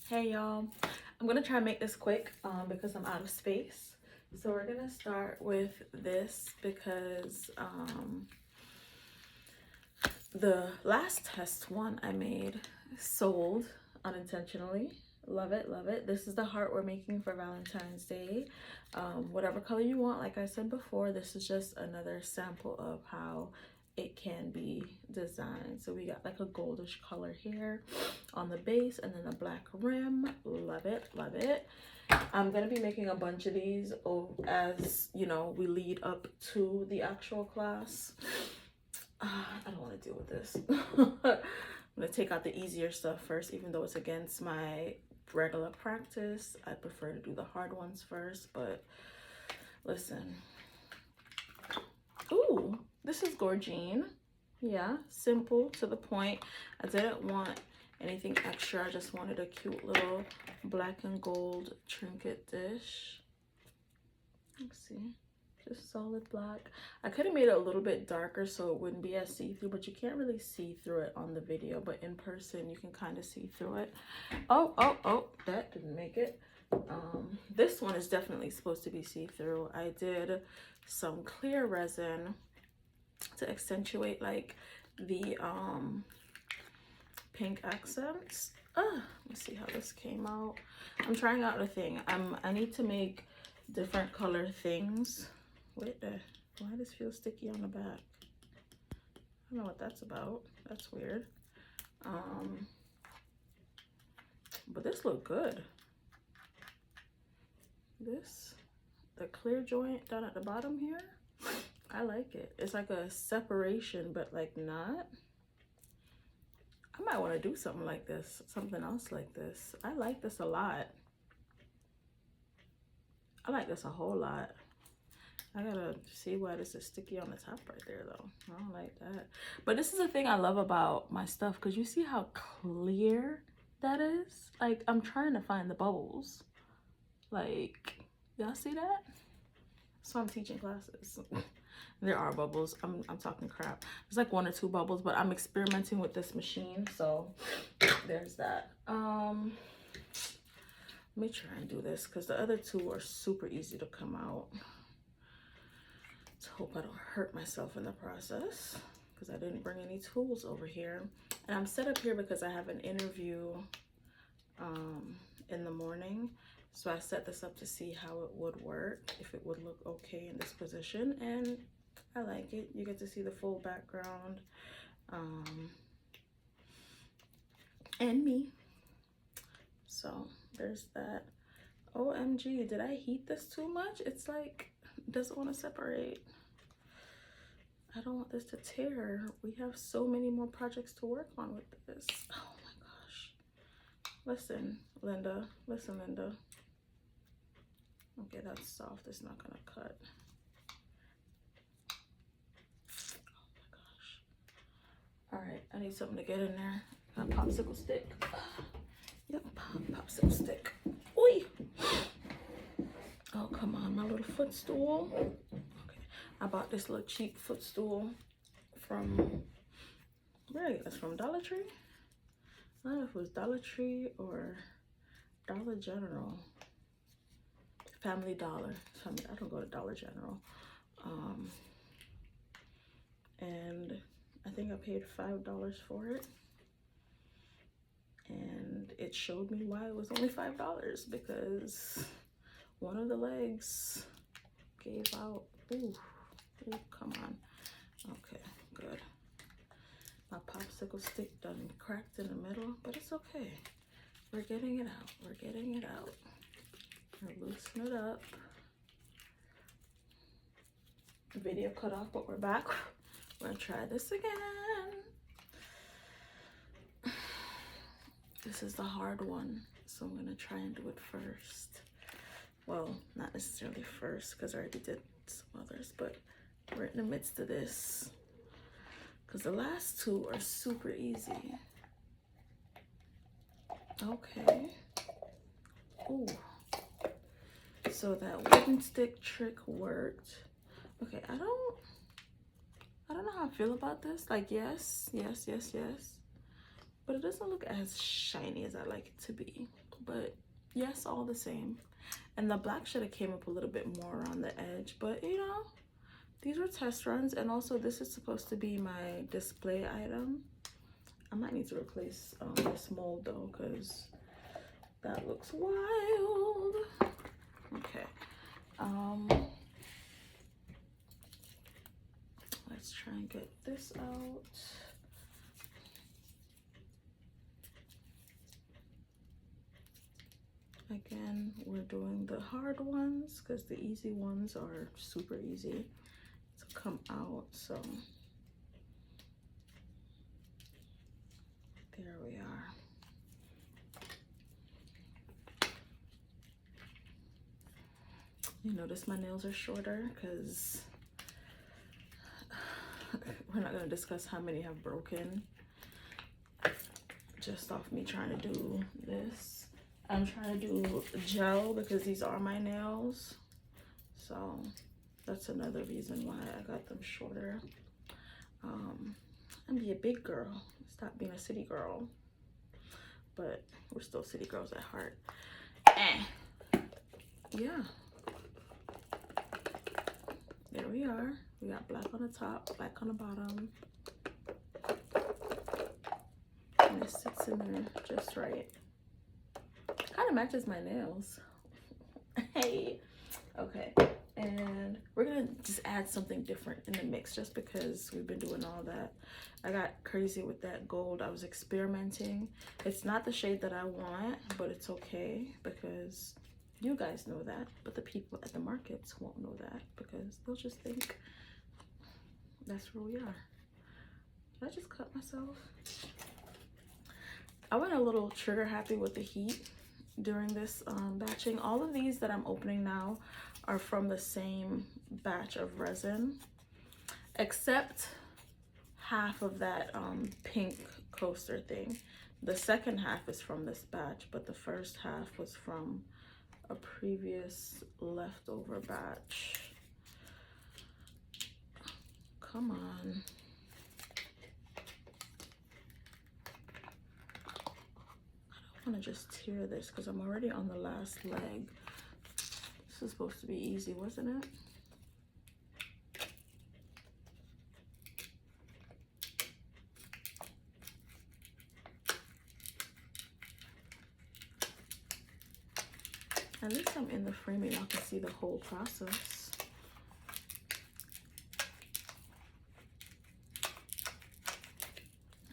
Hey y'all, I'm gonna try and make this quick because I'm out of space. So we're gonna start with this because the last test one I made sold unintentionally. Love it, love it. This is the heart we're making for Valentine's Day. Whatever color you want, like I said before, this is just another sample of how it can be designed. So we got like a goldish color here on the base and then a black rim. Love it, love it. I'm gonna be making a bunch of these as you know we lead up to the actual class. I don't want to deal with this. I'm gonna take out the easier stuff first, even though it's against my regular practice. I prefer to do the hard ones first, but listen. Ooh, this is Gorgine. Yeah, simple, to the point. I didn't want anything extra. I just wanted a cute little black and gold trinket dish. Let's see, just solid black. I could have made it a little bit darker so it wouldn't be as see-through, but you can't really see through it on the video, but in person you can kind of see through it. Oh, that didn't make it. This one is definitely supposed to be see-through. I did some clear resin to accentuate like the pink accents. Let's see how this came out. I'm trying out a thing. I need to make different color things. Wait, why does this feel sticky on the back? I don't know what that's about. That's weird. But this look good. The clear joint down at the bottom here, I like it. It's like a separation, but like not. I might want to do something like this, something else like this. I like this a lot. I like this a whole lot. I gotta see why this is sticky on the top right there though. I don't like that. But this is the thing I love about my stuff, because you see how clear that is? Like, I'm trying to find the bubbles. Like, y'all see that? So I'm teaching classes. There are bubbles. I'm talking crap. There's like 1 or 2 bubbles, but I'm experimenting with this machine, so there's that. Let me try and do this because the other 2 are super easy to come out. Let's hope I don't hurt myself in the process because I didn't bring any tools over here. And I'm set up here because I have an interview in the morning. So I set this up to see how it would work, if it would look okay in this position, and I like it. You get to see the full background and me. So there's that. OMG, did I heat this too much? It's like, it doesn't want to separate. I don't want this to tear. We have so many more projects to work on with this. Oh my gosh. Listen, Linda. Listen, Linda. Okay, that's soft. It's not gonna cut. Oh my gosh. All right, I need something to get in there. A popsicle stick. Yep, popsicle stick. Oi! Oh, come on, my little footstool. Okay, I bought this little cheap footstool from, where is it? From Dollar Tree? I don't know if it was Dollar Tree or Dollar General. Family Dollar. I don't go to Dollar General. And I think I paid $5 for it. And it showed me why it was only $5, because one of the legs gave out. Ooh, come on. Okay, good. My popsicle stick done cracked in the middle, but it's okay. We're getting it out. We're getting it out. Loosen it up. The video cut off, but we're back. We're gonna try this again. This is the hard one, so I'm gonna try and do it first. Well, not necessarily first, because I already did some others, but we're in the midst of this, because the last 2 are super easy. Okay. Ooh. So that wooden stick trick worked. Okay, I don't know how I feel about this. Like, yes. but it doesn't look as shiny as I like it to be. But yes, all the same. And the black should have came up a little bit more on the edge, but you know, these were test runs. And also this is supposed to be my display item. I might need to replace this mold though, because that looks wild. Okay, let's try and get this out. Again, we're doing the hard ones because the easy ones are super easy to come out. So there we are. You notice my nails are shorter because we're not going to discuss how many have broken just off me trying to do this. I'm trying to do gel because these are my nails, so that's another reason why I got them shorter. I'm be a big girl, stop being a city girl, but we're still city girls at heart. Yeah, there we are. We got black on the top, black on the bottom, and it sits in there just right. Kind of matches my nails. Hey, okay, and we're gonna just add something different in the mix just because we've been doing all that. I got crazy with that gold. I was experimenting. It's not the shade that I want, but it's okay because you guys know that, but the people at the markets won't know that because they'll just think that's where we are. Did I just cut myself? I went a little trigger happy with the heat during this batching. All of these that I'm opening now are from the same batch of resin, except half of that pink coaster thing. The second half is from this batch, but the first half was from a previous leftover batch. Come on. I want to just tear this because I'm already on the last leg. This is supposed to be easy, wasn't it? At least I'm in the framing. Y'all can see the whole process.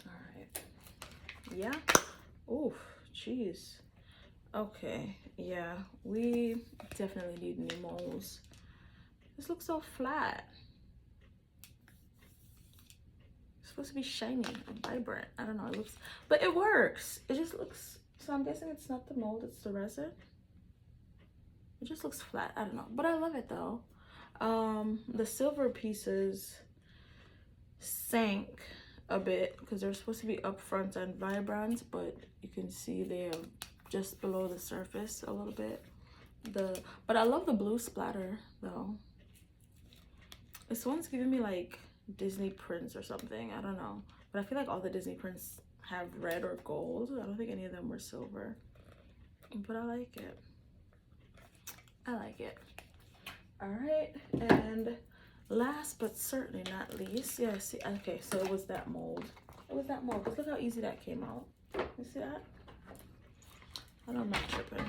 All right. Yeah. Oof. Jeez. Okay, yeah, we definitely need new molds. This looks so flat. It's supposed to be shiny and vibrant. I don't know, it looks, but it works. It just looks, so I'm guessing it's not the mold, it's the resin. It just looks flat, I don't know, but I love it though. The silver pieces sank a bit because they're supposed to be upfront and vibrant, but you can see they're just below the surface a little bit. But I love the blue splatter though. This one's giving me like Disney prints or something, I don't know, but I feel like all the Disney prints have red or gold. I don't think any of them were silver, but I like it. I like it. All right, and last but certainly not least, yeah, see, okay, so it was that mold. It was that mold, because look how easy that came out. You see that? I don't know, I'm not tripping.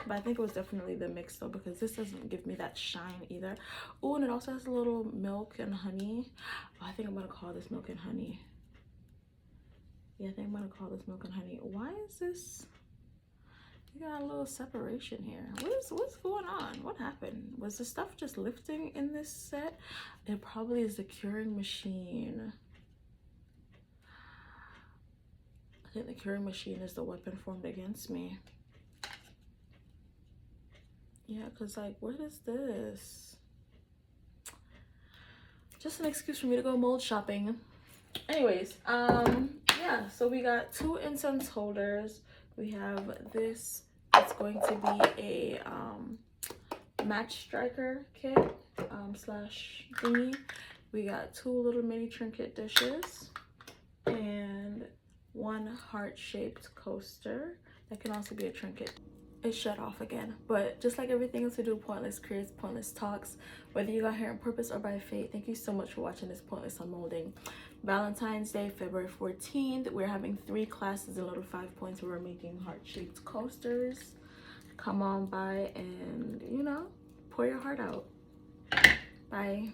But I think it was definitely the mix though, because this doesn't give me that shine either. Oh, and it also has a little milk and honey. Oh, I think I'm gonna call this milk and honey. Yeah, I think I'm gonna call this milk and honey. Why is this? You got a little separation here. What's going on? What happened? Was the stuff just lifting in this set? It probably is the curing machine. I think the curing machine is the weapon formed against me. Yeah, because like, what is this? Just an excuse for me to go mold shopping. Anyways, yeah, so we got 2 incense holders. We have this. It's going to be a match striker kit slash thingy. We got 2 little mini trinket dishes, and one heart-shaped coaster that can also be a trinket. It shut off again, but just like everything else we do, Pointless creates Pointless talks. Whether you got here on purpose or by fate, thank you so much for watching this Pointless Unmolding. Valentine's Day, February 14th, we're having 3 classes in Little 5 Points where we're making heart-shaped coasters. Come on by and, you know, pour your heart out. Bye.